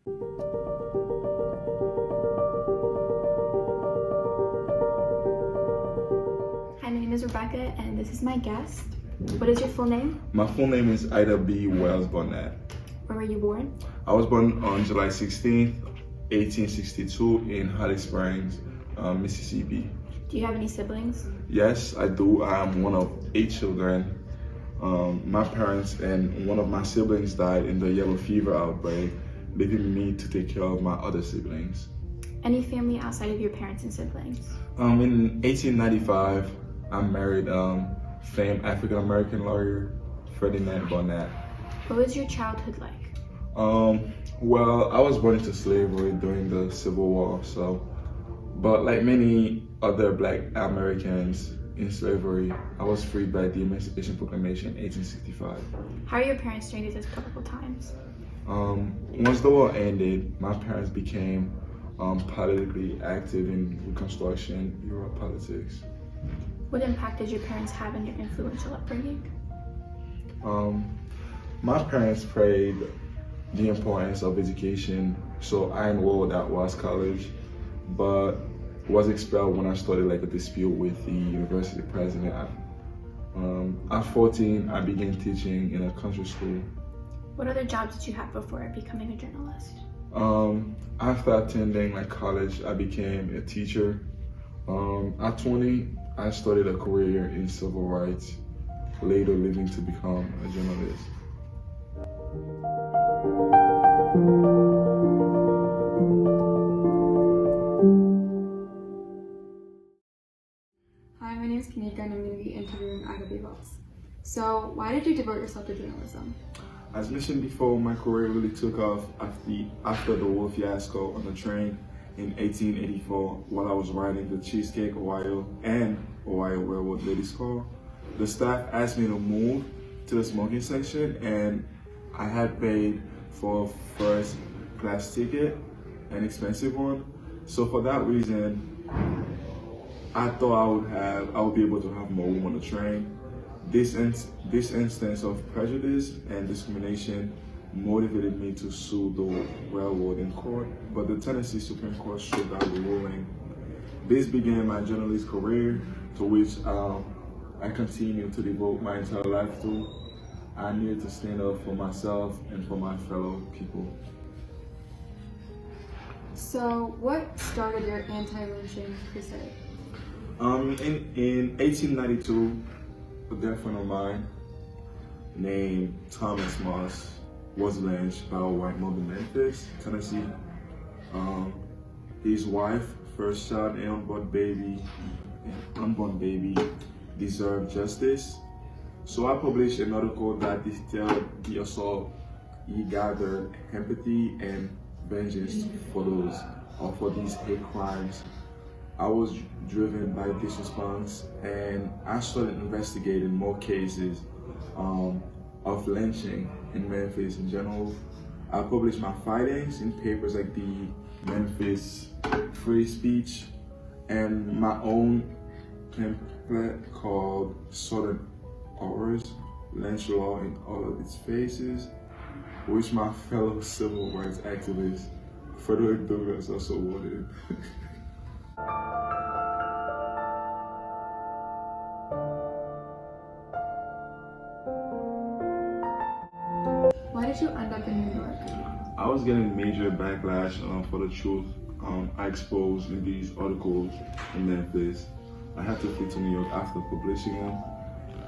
Hi, my name is Rebecca, and this is my guest. What is your full name? My full name is Ida B. Wells Barnett. Where were you born? I was born on July 16th, 1862 in Holly Springs, Mississippi. Do you have any siblings? Yes, I do. I am one of 8 children. My parents and one of my siblings died in the yellow fever outbreak, leaving me to take care of my other siblings. Any family outside of your parents and siblings? In 1895, I married famed African-American lawyer Ferdinand Barnett. What was your childhood like? Well, I was born into slavery during the Civil War, but like many other Black Americans in slavery, I was freed by the Emancipation Proclamation in 1865. How are your parents during these historical times? Once the war ended, my parents became politically active in Reconstruction era politics. What impact did your parents have on your influential upbringing? My parents prayed the importance of education, so I enrolled at Ross College, but was expelled when I started a dispute with the university president. At 14, I began teaching in a country school. What other jobs did you have before becoming a journalist? After attending college, I became a teacher. At 20, I started a career in civil rights, later leaving to become a journalist. Hi, my name is Kanika and I'm going to be interviewing Ida B. Wells. So, why did you devote yourself to journalism? As mentioned before, my career really took off after the war fiasco on the train in 1884 while I was riding the Cheesecake Ohio and Ohio Railroad Ladies Car. The staff asked me to move to the smoking section, and I had paid for a first class ticket, an expensive one. So for that reason, I thought I would be able to have more room on the train. This instance of prejudice and discrimination motivated me to sue the railroad in court, but the Tennessee Supreme Court struck down the ruling. This began my journalist career, to which I continue to devote my entire life to. I needed to stand up for myself and for my fellow people. So, what started your anti-lynching crusade? In 1892, a dear friend of mine named Thomas Moss was lynched by a white mob in Memphis, Tennessee. His wife, first child, and unborn baby deserved justice. So I published an article that detailed the assault. He gathered empathy and vengeance for these hate crimes. I was driven by this response, and I started investigating more cases of lynching in Memphis in general. I published my findings in papers like the Memphis Free Speech and my own pamphlet called Southern Horrors, Lynch Law in All of Its Faces, which my fellow civil rights activist Frederick Douglass also awarded. Why did you end up in New York? I was getting major backlash for the truth I exposed in these articles in Memphis. I had to flee to New York after publishing them.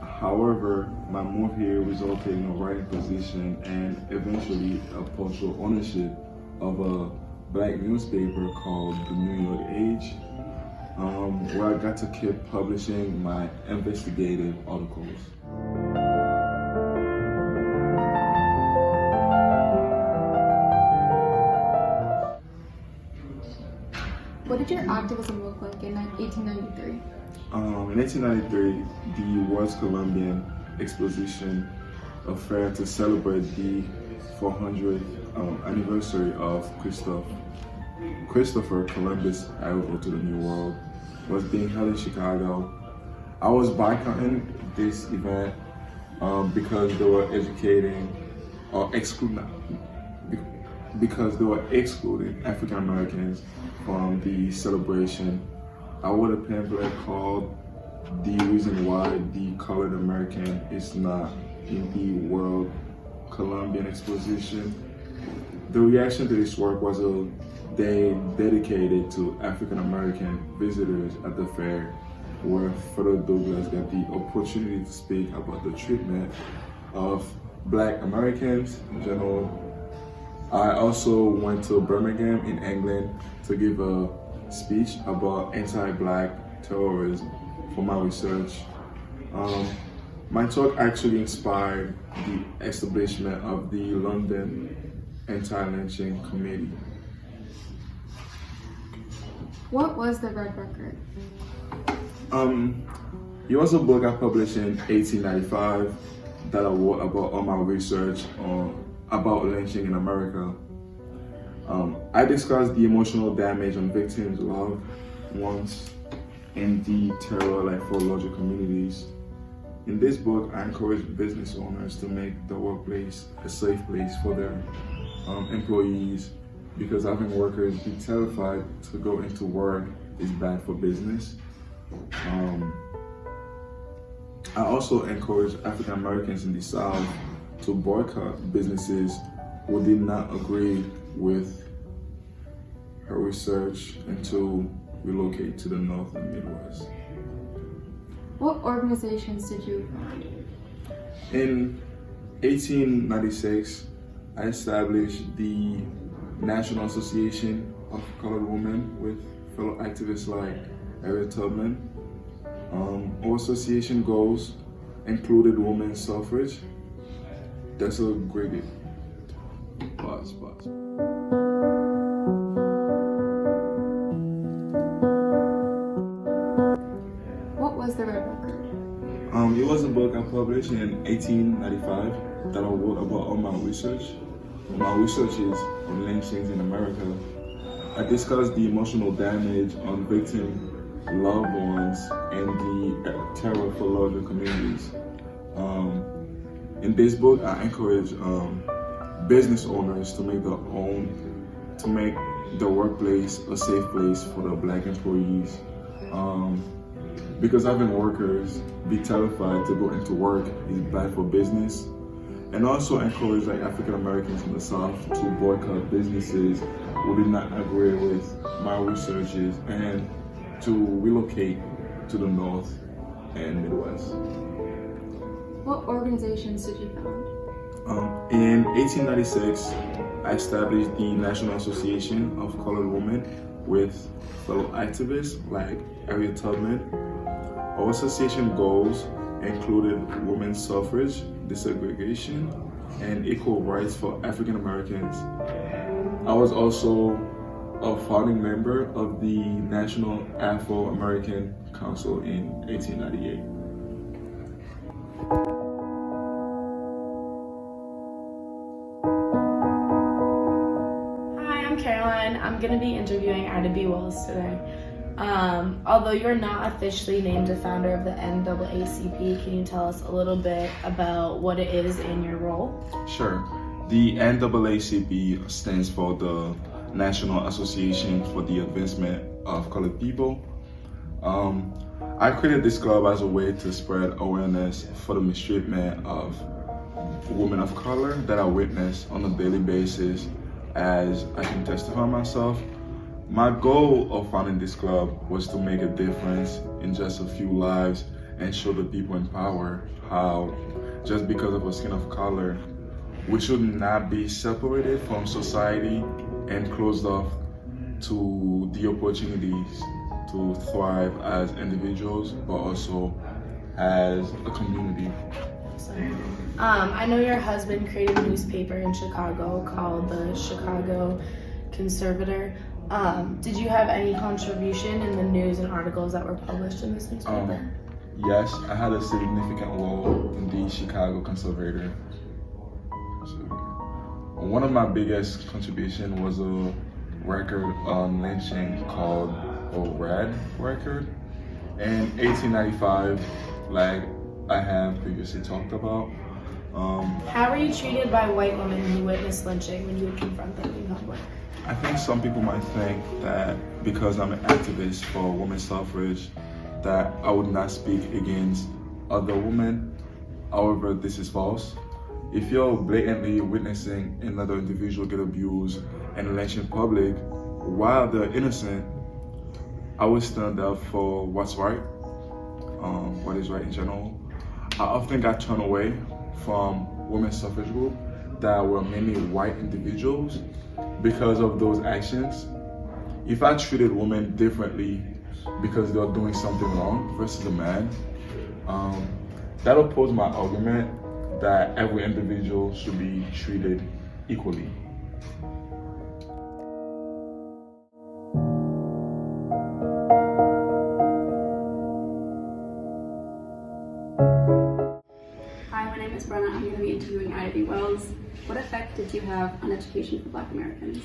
However, my move here resulted in a writing position and eventually a partial ownership of a Black newspaper called the New York Age, where I got to keep publishing my investigative articles. What did your activism look like in 1893? In 1893, the World's Columbian Exposition affair to celebrate the 400th anniversary of Christopher Columbus' arrival to the New World was being held in Chicago. I was boycotting this event because they were educating or excluding. because they were excluding African Americans from the celebration. I wrote a pamphlet called "The Reason Why the Colored American is Not in the World Columbian Exposition." The reaction to this work was a day dedicated to African American visitors at the fair, where Frederick Douglass got the opportunity to speak about the treatment of Black Americans in general. I also went to Birmingham in England to give a speech about anti-Black terrorism for my research. My talk actually inspired the establishment of the London Anti-Lynching Committee. What was the Red Record? It was a book I published in 1895 that I wrote about all my research about lynching in America. I discussed the emotional damage on victims' loved ones and the terror like for larger communities. In this book, I encourage business owners to make the workplace a safe place for their employees, because having workers be terrified to go into work is bad for business. I also encourage African Americans in the South to boycott businesses who did not agree with her research and to relocate to the North and Midwest. What organizations did you found? In 1896, I established the National Association of Colored Women with fellow activists like Harriet Tubman. Our association goals included women's suffrage. That's a great pause. What was the Red Record? It was a book I published in 1895 that I wrote about all my research. My research is on lynchings in America. I discussed the emotional damage on victim loved ones and the terror for larger communities. In this book, I encourage business owners to make the workplace a safe place for the Black employees. Because having workers be terrified to go into work is bad for business. And also encourage African Americans in the South to boycott businesses who did not agree with my researches and to relocate to the North and Midwest. What organizations did you found? In 1896, I established the National Association of Colored Women with fellow activists like Harriet Tubman. Our association goals included women's suffrage, desegregation, and equal rights for African Americans. I was also a founding member of the National Afro-American Council in 1898. Hi, I'm Caroline. I'm going to be interviewing Ida B. Wells today. Although you're not officially named a founder of the NAACP, can you tell us a little bit about what it is in your role? Sure. The NAACP stands for the National Association for the Advancement of Colored People. I created this club as a way to spread awareness for the mistreatment of women of color that I witness on a daily basis, as I can testify myself. My goal of founding this club was to make a difference in just a few lives and show the people in power how, just because of a skin of color, we should not be separated from society and closed off to the opportunities to thrive as individuals, but also as a community. I know your husband created a newspaper in Chicago called the Chicago Conservator. Did you have any contribution in the news and articles that were published in this newspaper? Yes, I had a significant role in the Chicago Conservator. One of my biggest contributions was a record on lynching called a Red Record. In 1895, like I have previously talked about, How were you treated by white women who witnessed lynching when you would confront them in public? I think some people might think that because I'm an activist for women's suffrage, that I would not speak against other women. However, this is false. If you're blatantly witnessing another individual get abused and lynched in public while they're innocent, I would stand up for what's right, what is right in general. I often got turned away from women's suffrage group that were mainly white individuals because of those actions. If I treated women differently because they're doing something wrong versus a man, that opposes my argument that every individual should be treated equally. Hi, my name is Brenna. I'm going to be interviewing Ida B. Wells. What effect did you have on education for Black Americans?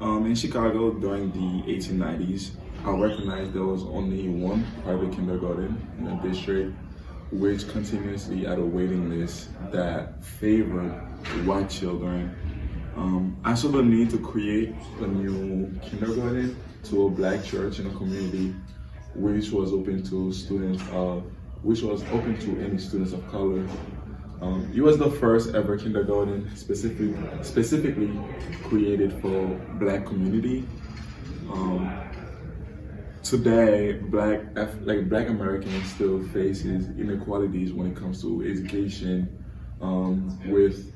In Chicago during the 1890s, I recognized there was only one private kindergarten in the district, which continuously had a waiting list that favored white children. I saw the need to create a new kindergarten to a Black church in a community which was open to any students of color. It was the first ever kindergarten specifically created for Black community. Today, Black Americans still faces inequalities when it comes to education, with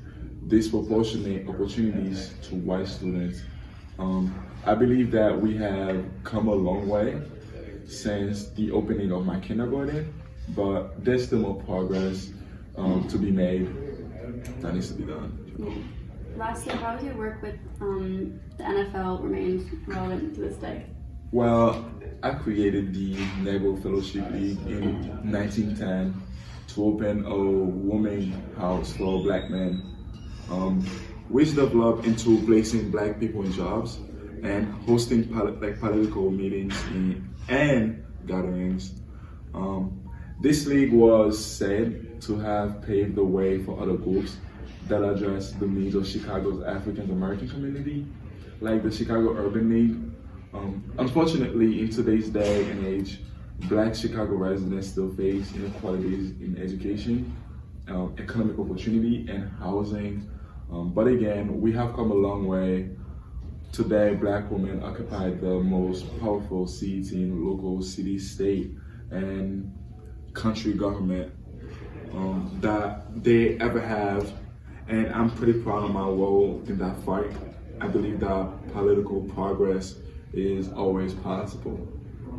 disproportionate opportunities to white students. I believe that we have come a long way since the opening of my kindergarten, but there's still more progress to be made that needs to be done. Lastly, how has your work with the NFL remained relevant to this day? Well, I created the Negro Fellowship League in 1910 to open a women's house for Black men, which developed into placing Black people in jobs and hosting political meetings and gatherings. This league was said to have paved the way for other groups that address the needs of Chicago's African American community, like the Chicago Urban League. Unfortunately, in today's day and age, Black Chicago residents still face inequalities in education, economic opportunity, and housing. But again, we have come a long way. Today, Black women occupy the most powerful seats in local, city, state, and country government that they ever have. And I'm pretty proud of my role in that fight. I believe that political progress is always possible.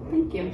Thank you.